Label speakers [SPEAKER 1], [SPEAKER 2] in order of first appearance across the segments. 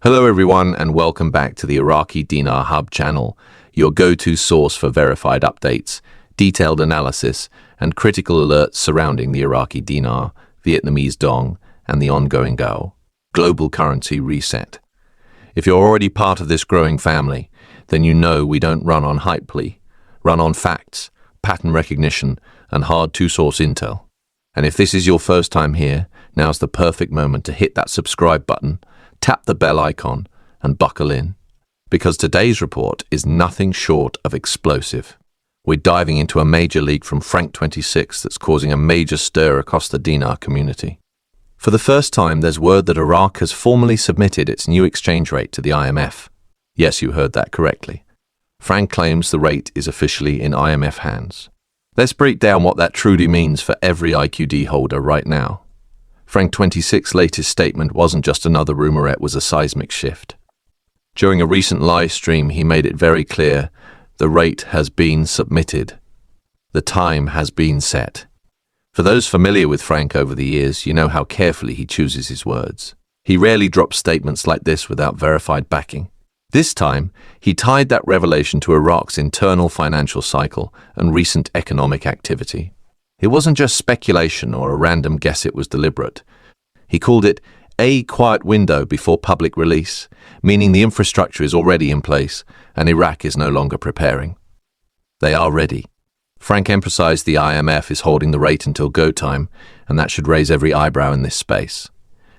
[SPEAKER 1] Hello everyone and welcome back to the Iraqi Dinar Hub channel, your go-to source for verified updates, detailed analysis, and critical alerts surrounding the Iraqi dinar, Vietnamese dong, and the ongoing global currency reset. If you're already part of this growing family, then you know we don't run on hype plea, run on facts, pattern recognition, and hard two-source intel. And if this is your first time here, now's the perfect moment to hit that subscribe button, tap the bell icon, and buckle in. Because today's report is nothing short of explosive. We're diving into a major leak from Frank26 that's causing a major stir across the dinar community. For the first time, there's word that Iraq has formally submitted its new exchange rate to the IMF. Yes, you heard that correctly. Frank claims the rate is officially in IMF hands. Let's break down what that truly means for every IQD holder right now. Frank26's latest statement wasn't just another rumor, it was a seismic shift. During a recent live stream, he made it very clear the rate has been submitted. The time has been set. For those familiar with Frank over the years, you know how carefully he chooses his words. He rarely drops statements like this without verified backing. This time, he tied that revelation to Iraq's internal financial cycle and recent economic activity. It wasn't just speculation or a random guess, it was deliberate. He called it a quiet window before public release, meaning the infrastructure is already in place and Iraq is no longer preparing. They are ready. Frank emphasized the IMF is holding the rate until go time, and that should raise every eyebrow in this space.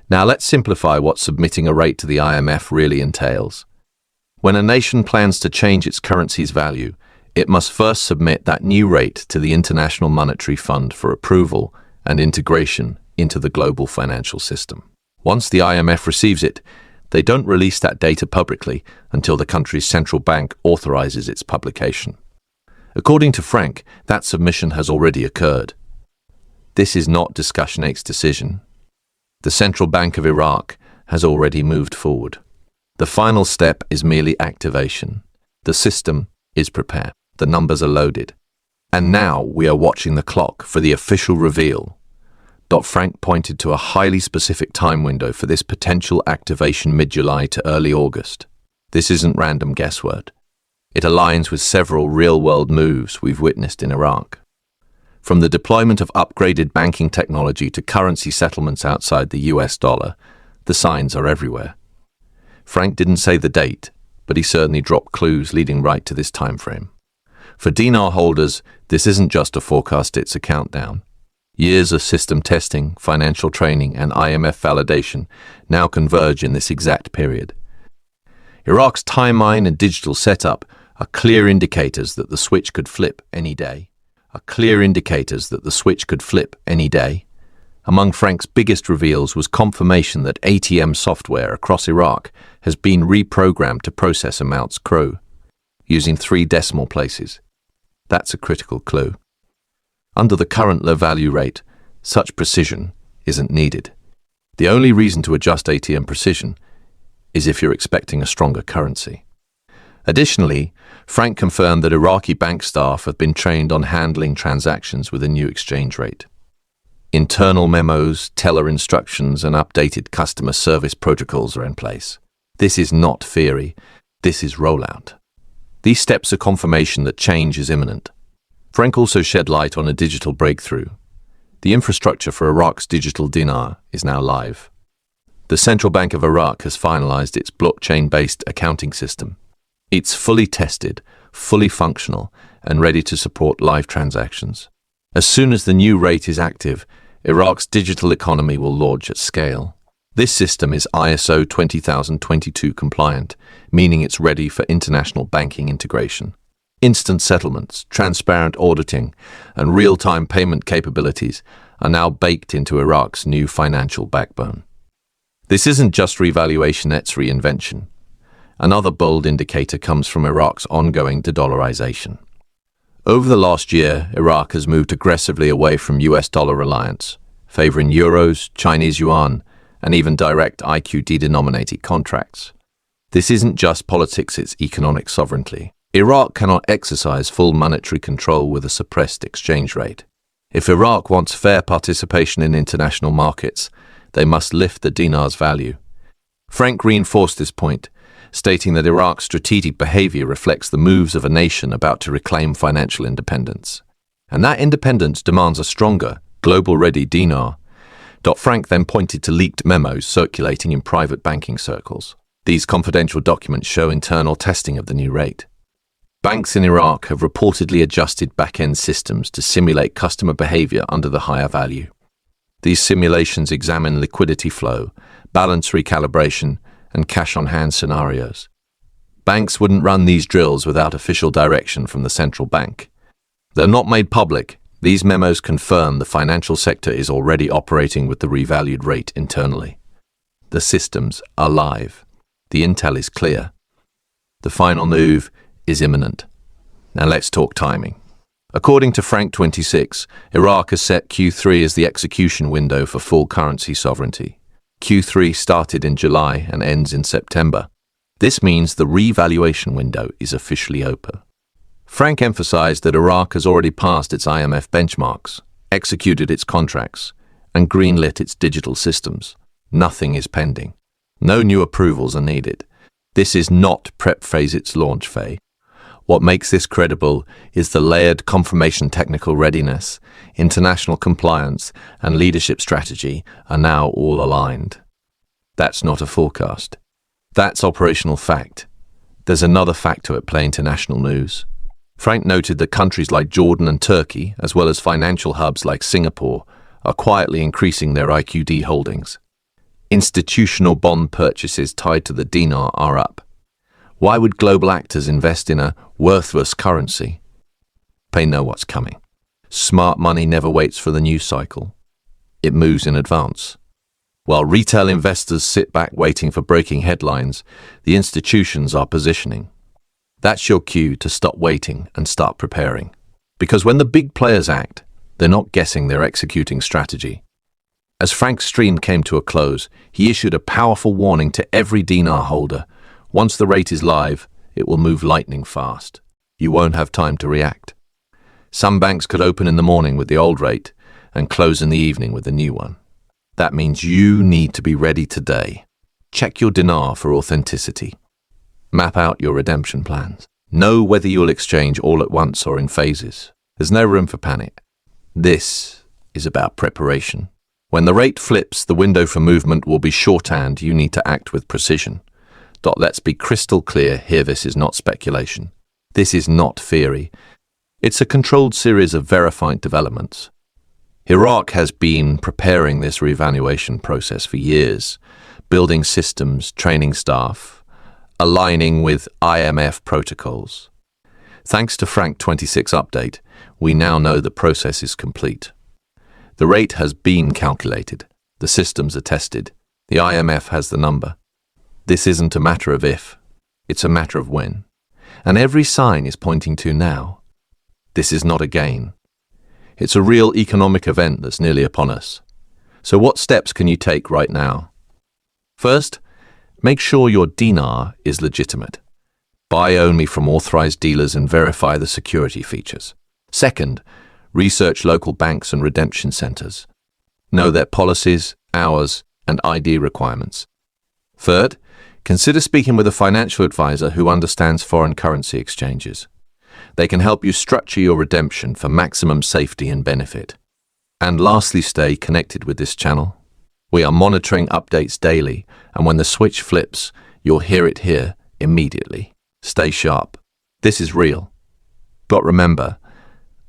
[SPEAKER 1] Now let's simplify what submitting a rate to the IMF really entails. When a nation plans to change its currency's value, it must first submit that new rate to the International Monetary Fund for approval and integration into the global financial system. Once the IMF receives it, they don't release that data publicly until the country's central bank authorizes its publication. According to Frank, that submission has already occurred. This is not Discussion 8's decision. The Central Bank of Iraq has already moved forward. The final step is merely activation. The system is prepared. The numbers are loaded. And now we are watching the clock for the official reveal. Frank pointed to a highly specific time window for this potential activation mid-July to early August. This isn't random guesswork. It aligns with several real-world moves we've witnessed in Iraq. From the deployment of upgraded banking technology to currency settlements outside the US dollar, the signs are everywhere. Frank didn't say the date, but he certainly dropped clues leading right to this time frame. For dinar holders, this isn't just a forecast, it's a countdown. Years of system testing, financial training, and IMF validation now converge in this exact period. Iraq's timeline and digital setup are clear indicators that the switch could flip any day. Among Frank's biggest reveals was confirmation that ATM software across Iraq has been reprogrammed to process amounts using 3 decimal places. That's a critical clue. Under the current low value rate, such precision isn't needed. The only reason to adjust ATM precision is if you're expecting a stronger currency. Additionally, Frank confirmed that Iraqi bank staff have been trained on handling transactions with a new exchange rate. Internal memos, teller instructions, and updated customer service protocols are in place. This is not theory, this is rollout. These steps are confirmation that change is imminent. Frank also shed light on a digital breakthrough. The infrastructure for Iraq's digital dinar is now live. The Central Bank of Iraq has finalized its blockchain-based accounting system. It's fully tested, fully functional, and ready to support live transactions. As soon as the new rate is active, Iraq's digital economy will launch at scale. This system is ISO 20022 compliant, meaning it's ready for international banking integration. Instant settlements, transparent auditing, and real-time payment capabilities are now baked into Iraq's new financial backbone. This isn't just revaluation, it's reinvention. Another bold indicator comes from Iraq's ongoing de-dollarization. Over the last year, Iraq has moved aggressively away from US dollar reliance, favoring euros, Chinese yuan, and even direct IQD-denominated contracts. This isn't just politics, it's economic sovereignty. Iraq cannot exercise full monetary control with a suppressed exchange rate. If Iraq wants fair participation in international markets, they must lift the dinar's value. Frank reinforced this point, stating that Iraq's strategic behavior reflects the moves of a nation about to reclaim financial independence. And that independence demands a stronger, global-ready dinar. Frank then pointed to leaked memos circulating in private banking circles. These confidential documents show internal testing of the new rate. Banks in Iraq have reportedly adjusted back-end systems to simulate customer behavior under the higher value. These simulations examine liquidity flow, balance recalibration, and cash-on-hand scenarios. Banks wouldn't run these drills without official direction from the central bank. Though not made public, these memos confirm the financial sector is already operating with the revalued rate internally. The systems are live. The intel is clear. The final move is imminent. Now let's talk timing. According to Frank26, Iraq has set Q3 as the execution window for full currency sovereignty. Q3 started in July and ends in September. This means the revaluation window is officially open. Frank emphasized that Iraq has already passed its IMF benchmarks, executed its contracts, and greenlit its digital systems. Nothing is pending. No new approvals are needed. This is not prep phase, it's launch phase. What makes this credible is the layered confirmation technical readiness, international compliance, and leadership strategy are now all aligned. That's not a forecast. That's operational fact. There's another factor at play: international news. Frank noted that countries like Jordan and Turkey, as well as financial hubs like Singapore, are quietly increasing their IQD holdings. Institutional bond purchases tied to the dinar are up. Why would global actors invest in a worthless currency? They know what's coming. Smart money never waits for the news cycle. It moves in advance. While retail investors sit back waiting for breaking headlines, the institutions are positioning. That's your cue to stop waiting and start preparing. Because when the big players act, they're not guessing, they're executing strategy. As Frank's stream came to a close, he issued a powerful warning to every dinar holder. Once the rate is live, it will move lightning fast. You won't have time to react. Some banks could open in the morning with the old rate and close in the evening with the new one. That means you need to be ready today. Check your dinar for authenticity. Map out your redemption plans. Know whether you'll exchange all at once or in phases. There's no room for panic. This is about preparation. When the rate flips, the window for movement will be shorthand. You need to act with precision. Let's be crystal clear here, this is not speculation. This is not theory. It's a controlled series of verified developments. Iraq has been preparing this revaluation process for years, building systems, training staff, aligning with IMF protocols. Thanks to Frank26 update, we now know the process is complete. The rate has been calculated, the systems are tested, the IMF has the number. This isn't a matter of if, it's a matter of when. And every sign is pointing to now. This is not a game. It's a real economic event that's nearly upon us. So what steps can you take right now? First, make sure your dinar is legitimate. Buy only from authorized dealers and verify the security features. Second, research local banks and redemption centers. Know their policies, hours, and ID requirements. Third, consider speaking with a financial advisor who understands foreign currency exchanges. They can help you structure your redemption for maximum safety and benefit. And lastly, stay connected with this channel. We are monitoring updates daily, and when the switch flips, you'll hear it here immediately. Stay sharp. This is real. But remember,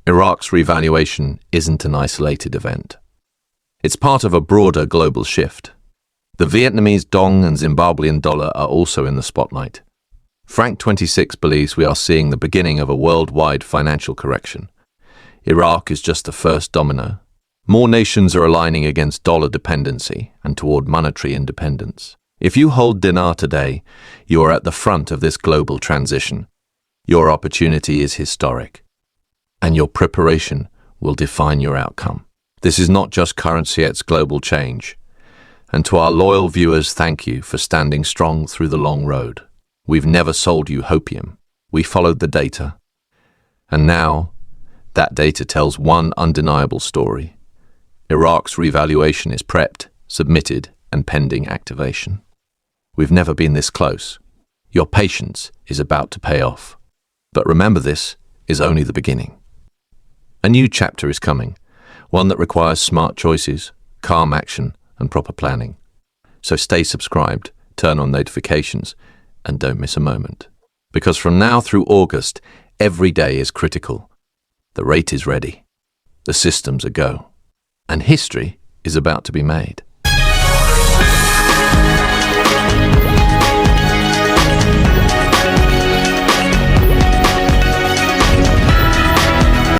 [SPEAKER 1] Iraq's revaluation isn't an isolated event. It's part of a broader global shift. The Vietnamese dong and Zimbabwean dollar are also in the spotlight. Frank26 believes we are seeing the beginning of a worldwide financial correction. Iraq is just the first domino. More nations are aligning against dollar dependency and toward monetary independence. If you hold dinar today, you are at the front of this global transition. Your opportunity is historic, and your preparation will define your outcome. This is not just currency, it's global change. And to our loyal viewers, thank you for standing strong through the long road. We've never sold you hopium. We followed the data. And now, that data tells one undeniable story. Iraq's revaluation is prepped, submitted, and pending activation. We've never been this close. Your patience is about to pay off. But remember, this is only the beginning. A new chapter is coming, one that requires smart choices, calm action, and proper planning. So stay subscribed, turn on notifications, and don't miss a moment. Because from now through August, every day is critical. The rate is ready. The systems are go. And history is about to be made.